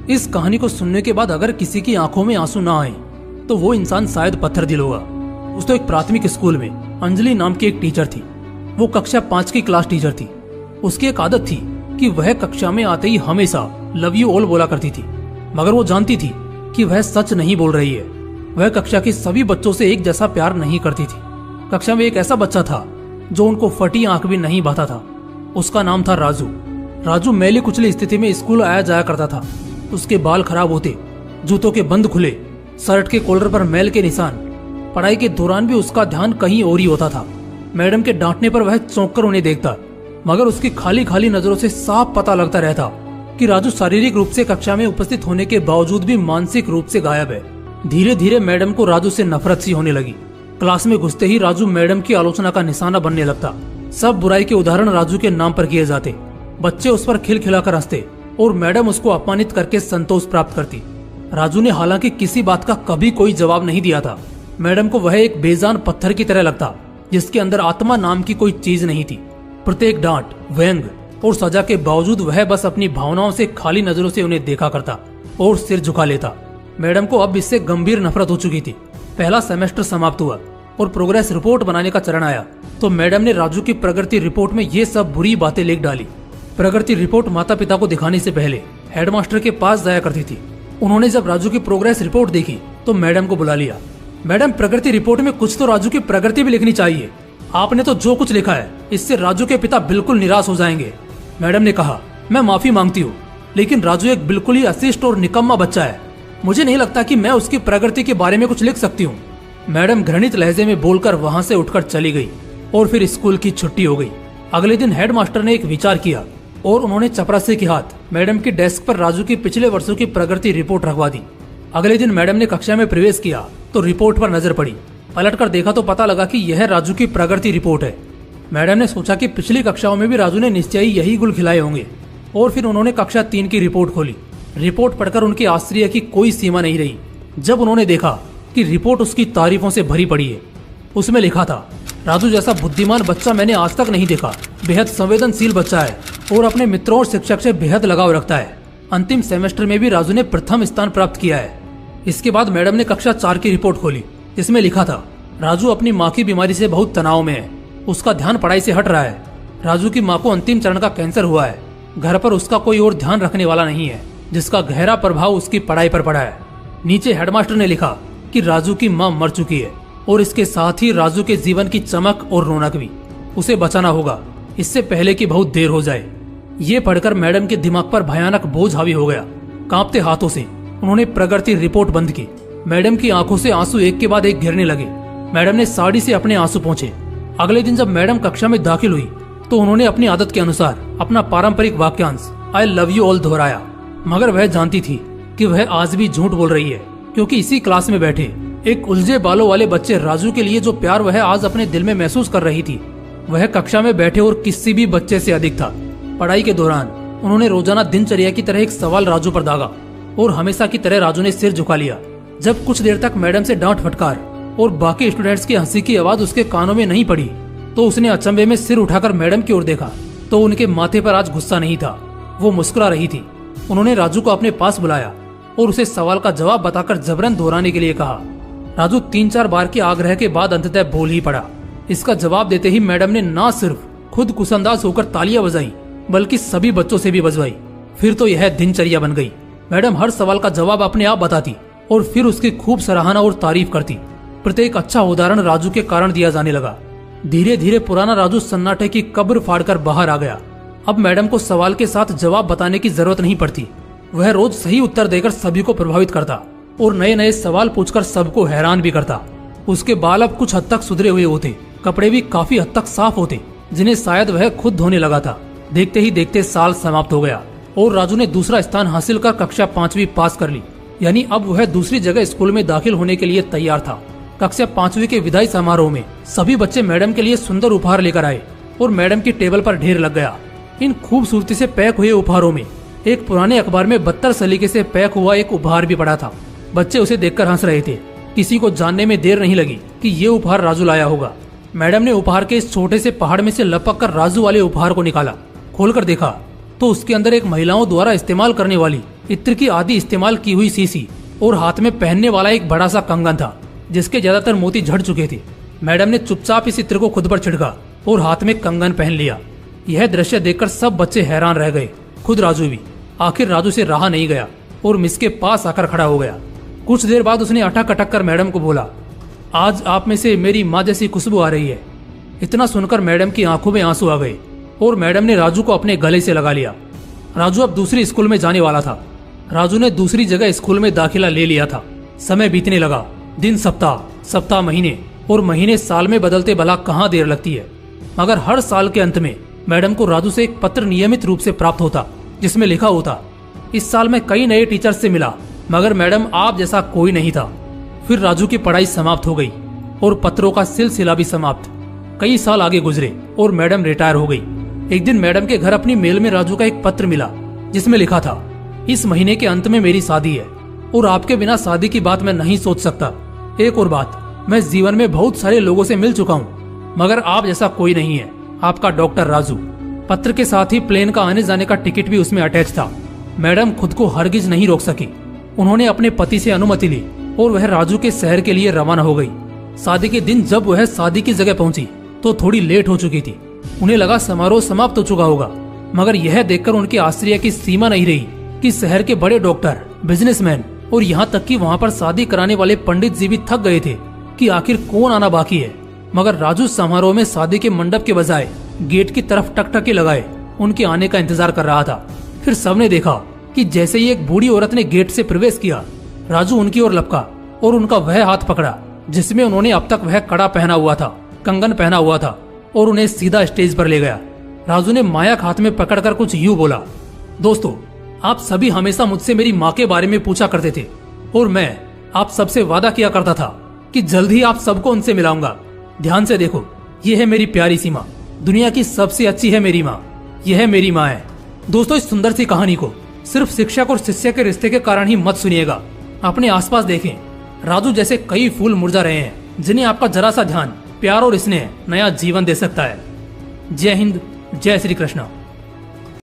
इस कहानी को सुनने के बाद अगर किसी की आंखों में आंसू ना आए तो वो इंसान शायद पत्थर दिल होगा। उस तो एक प्राथमिक स्कूल में अंजलि नाम की एक टीचर थी। वो कक्षा 5 की क्लास टीचर थी। उसकी एक आदत थी कि वह कक्षा में आते ही हमेशा लव यू ऑल बोला करती थी, मगर वो जानती थी कि वह सच नहीं बोल रही है। वह कक्षा के सभी बच्चों से एक जैसा प्यार नहीं करती थी। कक्षा में एक ऐसा बच्चा था जो उनको फटी आंख भी नहीं भाता था। उसका नाम था राजू। राजू मैली कुचली स्थिति में स्कूल आया जाया करता था। उसके बाल खराब होते, जूतों के बंद खुले, शर्ट के कॉलर पर मैल के निशान। पढ़ाई के दौरान भी उसका ध्यान कहीं और ही होता था। मैडम के डांटने पर वह चौंक कर उन्हें देखता, मगर उसकी खाली खाली नजरों से साफ पता लगता रहता कि राजू शारीरिक रूप से कक्षा में उपस्थित होने के बावजूद भी मानसिक रूप से गायब है। धीरे धीरे मैडम को राजू से नफरत सी होने लगी। क्लास में घुसते ही राजू मैडम की आलोचना का निशाना बनने लगता। सब बुराई के उदाहरण राजू के नाम पर किए जाते। बच्चे उस पर खिलखिलाकर हंसते और मैडम उसको अपमानित करके संतोष प्राप्त करती। राजू ने हालांकि किसी बात का कभी कोई जवाब नहीं दिया था। मैडम को वह एक बेजान पत्थर की तरह लगता जिसके अंदर आत्मा नाम की कोई चीज नहीं थी। प्रत्येक डांट, व्यंग और सजा के बावजूद वह बस अपनी भावनाओं से खाली नजरों से उन्हें देखा करता और सिर झुका लेता। मैडम को अब इससे गंभीर नफरत हो चुकी थी। पहला सेमेस्टर समाप्त हुआ और प्रोग्रेस रिपोर्ट बनाने का चरण आया तो मैडम ने राजू की प्रगति रिपोर्ट में ये सब बुरी बातें लिख डाली। प्रगति रिपोर्ट माता पिता को दिखाने से पहले हेडमास्टर के पास जाया करती थी। उन्होंने जब राजू की प्रोग्रेस रिपोर्ट देखी तो मैडम को बुला लिया। मैडम, प्रगति रिपोर्ट में कुछ तो राजू की प्रगति भी लिखनी चाहिए। आपने तो जो कुछ लिखा है इससे राजू के पिता बिल्कुल निराश हो जाएंगे। मैडम ने कहा, मैं माफी मांगती हूँ, लेकिन राजू एक बिल्कुल ही अशिष्ट और निकम्मा बच्चा है। मुझे नहीं लगता कि मैं उसकी प्रगति के बारे में कुछ लिख सकती हूँ। मैडम घृणित लहजे में बोलकर वहाँ से उठकर चली गई और फिर स्कूल की छुट्टी हो गई। अगले दिन हेडमास्टर ने एक विचार किया और उन्होंने चपरासी के हाथ मैडम की डेस्क पर राजू की पिछले वर्षों की प्रगति रिपोर्ट रखवा दी। अगले दिन मैडम ने कक्षा में प्रवेश किया तो रिपोर्ट पर नजर पड़ी। पलटकर देखा तो पता लगा कि यह राजू की प्रगति रिपोर्ट है। मैडम ने सोचा कि पिछली कक्षाओं में भी राजू ने निश्चय ही यही गुल खिलाए होंगे और फिर उन्होंने कक्षा 3 की रिपोर्ट खोली। रिपोर्ट पढ़कर उनकी आश्चर्य की कोई सीमा नहीं रही जब उन्होंने देखा कि रिपोर्ट उसकी तारीफों से भरी पड़ी है। उसमें लिखा था, राजू जैसा बुद्धिमान बच्चा मैंने आज तक नहीं देखा। बेहद संवेदनशील बच्चा है और अपने मित्रों और शिक्षक से बेहद लगाव रखता है। अंतिम सेमेस्टर में भी राजू ने प्रथम स्थान प्राप्त किया है। इसके बाद मैडम ने कक्षा 4 की रिपोर्ट खोली। इसमें लिखा था, राजू अपनी माँ की बीमारी से बहुत तनाव में है। उसका ध्यान पढ़ाई से हट रहा है। राजू की माँ को अंतिम चरण का कैंसर हुआ है। घर पर उसका कोई और ध्यान रखने वाला नहीं है, जिसका गहरा प्रभाव उसकी पढ़ाई पर पड़ा है। नीचे हेडमास्टर ने लिखा कि राजू की माँ मर चुकी है और इसके साथ ही राजू के जीवन की चमक और रौनक भी। उसे बचाना होगा इससे पहले कि बहुत देर हो जाए। ये पढ़कर मैडम के दिमाग पर भयानक बोझ हावी हो गया। कांपते हाथों से उन्होंने प्रगति रिपोर्ट बंद की। मैडम की आंखों से आंसू एक के बाद एक गिरने लगे। मैडम ने साड़ी से अपने आंसू पोंछे। अगले दिन जब मैडम कक्षा में दाखिल हुई तो उन्होंने अपनी आदत के अनुसार अपना पारंपरिक वाक्यांश आई लव यू ऑल दोहराया, मगर वह जानती थी कि वह आज भी झूठ बोल रही है, क्योंकि इसी क्लास में बैठे एक उलझे बालों वाले बच्चे राजू के लिए जो प्यार वह आज अपने दिल में महसूस कर रही थी, वह कक्षा में बैठे और किसी भी बच्चे से अधिक था। पढ़ाई के दौरान उन्होंने रोजाना दिनचर्या की तरह एक सवाल राजू पर दागा और हमेशा की तरह राजू ने सिर झुका लिया। जब कुछ देर तक मैडम से डांट फटकार और बाकी स्टूडेंट्स की हंसी की आवाज उसके कानों में नहीं पड़ी तो उसने अचंभे में सिर उठाकर मैडम की ओर देखा तो उनके माथे पर आज गुस्सा नहीं था, वो मुस्कुरा रही थी। उन्होंने राजू को अपने पास बुलाया और उसे सवाल का जवाब बताकर जबरन दोहराने के लिए कहा। राजू 3-4 बार के आग्रह के बाद अंततः बोल ही पड़ा। इसका जवाब देते ही मैडम ने न सिर्फ खुद कुसंदाज होकर तालियां बजाई बल्कि सभी बच्चों से भी बजवाई। फिर तो यह दिनचर्या बन गई। मैडम हर सवाल का जवाब अपने आप बताती और फिर उसकी खूब सराहना और तारीफ करती। प्रत्येक अच्छा उदाहरण राजू के कारण दिया जाने लगा। धीरे धीरे पुराना राजू सन्नाटे की कब्र फाड़कर बाहर आ गया। अब मैडम को सवाल के साथ जवाब बताने की जरूरत नहीं पड़ती। वह रोज सही उत्तर देकर सभी को प्रभावित करता और नए नए सवाल पूछकर सबको हैरान भी करता। उसके बाल अब कुछ हद तक सुधरे हुए होते, कपड़े भी काफी हद तक साफ होते, जिन्हें शायद वह खुद धोने लगा था। देखते ही देखते साल समाप्त हो गया और राजू ने दूसरा स्थान हासिल कर कक्षा 5वीं पास कर ली। यानी अब वह दूसरी जगह स्कूल में दाखिल होने के लिए तैयार था। कक्षा 5वीं के विदाई समारोह में सभी बच्चे मैडम के लिए सुंदर उपहार लेकर आए और मैडम की टेबल पर ढेर लग गया। इन खूबसूरती से पैक हुए उपहारों में एक पुराने अखबार में 72 सलीके से पैक हुआ एक उपहार भी पड़ा था। बच्चे उसे देखकर हंस रहे थे। किसी को जानने में देर नहीं लगी कि ये उपहार राजू लाया होगा। मैडम ने उपहार के इस छोटे से पहाड़ में से लपक कर राजू वाले उपहार को निकाला। खोलकर देखा तो उसके अंदर एक महिलाओं द्वारा इस्तेमाल करने वाली इत्र की आधी इस्तेमाल की हुई शीशी और हाथ में पहनने वाला एक बड़ा सा कंगन था जिसके ज्यादातर मोती झड़ चुके थे। मैडम ने चुपचाप इस इत्र को खुद पर छिड़का और हाथ में कंगन पहन लिया। यह दृश्य देखकर सब बच्चे हैरान रह गए, खुद राजू भी। आखिर राजू से रहा नहीं गया और मिस के पास आकर खड़ा हो गया। कुछ देर बाद उसने अटक अटक कर मैडम को बोला, आज आप में से मेरी माँ जैसी खुशबू आ रही है। इतना सुनकर मैडम की आंखों में आंसू आ गए और मैडम ने राजू को अपने गले से लगा लिया। राजू अब दूसरी स्कूल में जाने वाला था। राजू ने दूसरी जगह स्कूल में दाखिला ले लिया था। समय बीतने लगा। दिन सप्ताह, सप्ताह महीने और महीने साल में बदलते भला कहाँ देर लगती है। मगर हर साल के अंत में मैडम को राजू से एक पत्र नियमित रूप से प्राप्त होता जिसमें लिखा होता, इस साल मैं कई नए टीचर्स से मिला मगर मैडम आप जैसा कोई नहीं था। फिर राजू की पढ़ाई समाप्त हो गई और पत्रों का सिलसिला भी समाप्त। कई साल आगे गुजरे और मैडम रिटायर हो गई। एक दिन मैडम के घर अपनी मेल में राजू का एक पत्र मिला जिसमें लिखा था, इस महीने के अंत में मेरी शादी है और आपके बिना शादी की बात मैं नहीं सोच सकता। एक और बात, मैं जीवन में बहुत सारे लोगों से मिल चुका हूँ मगर आप जैसा कोई नहीं है। आपका डॉक्टर राजू। पत्र के साथ ही प्लेन का आने जाने का टिकट भी उसमें अटैच था। मैडम खुद को हरगिज नहीं रोक सकी। उन्होंने अपने पति से अनुमति ली और वह राजू के शहर के लिए रवाना हो गई। शादी के दिन जब वह शादी की जगह पहुंची तो थोड़ी लेट हो चुकी थी। उन्हें लगा समारोह समाप्त हो चुका होगा मगर यह देखकर उनके आश्चर्य की सीमा नहीं रही कि शहर के बड़े डॉक्टर, बिजनेसमैन और यहाँ तक कि वहाँ पर शादी कराने वाले पंडित जी भी थक गए थे कि आखिर कौन आना बाकी है। मगर राजू समारोह में शादी के मंडप के बजाय गेट की तरफ टकटकी लगाए उनके आने का इंतजार कर रहा था। फिर सबने देखा कि जैसे ही एक बूढ़ी औरत ने गेट से प्रवेश किया, राजू उनकी ओर लपका और उनका वह हाथ पकड़ा जिसमें उन्होंने अब तक वह कड़ा पहना हुआ था, कंगन पहना हुआ था, और उन्हें सीधा स्टेज पर ले गया। राजू ने माया हाथ में पकड़कर कुछ यूं बोला, दोस्तों, आप सभी हमेशा मुझसे मेरी माँ के बारे में पूछा करते थे और मैं आप सबसे वादा किया करता था कि जल्द ही आप सबको उनसे मिलाऊंगा। ध्यान से देखो, ये है मेरी प्यारी सी माँ, दुनिया की सबसे अच्छी है मेरी माँ, यह मेरी माँ है। दोस्तों, इस सुंदर सी कहानी को सिर्फ शिक्षक और शिष्य के रिश्ते के कारण ही मत सुनिएगा। अपने आसपास देखें, राजू जैसे कई फूल मुरझा रहे हैं जिन्हें आपका जरा सा ध्यान, प्यार और स्नेह नया जीवन दे सकता है। जय हिंद, जय श्री कृष्ण।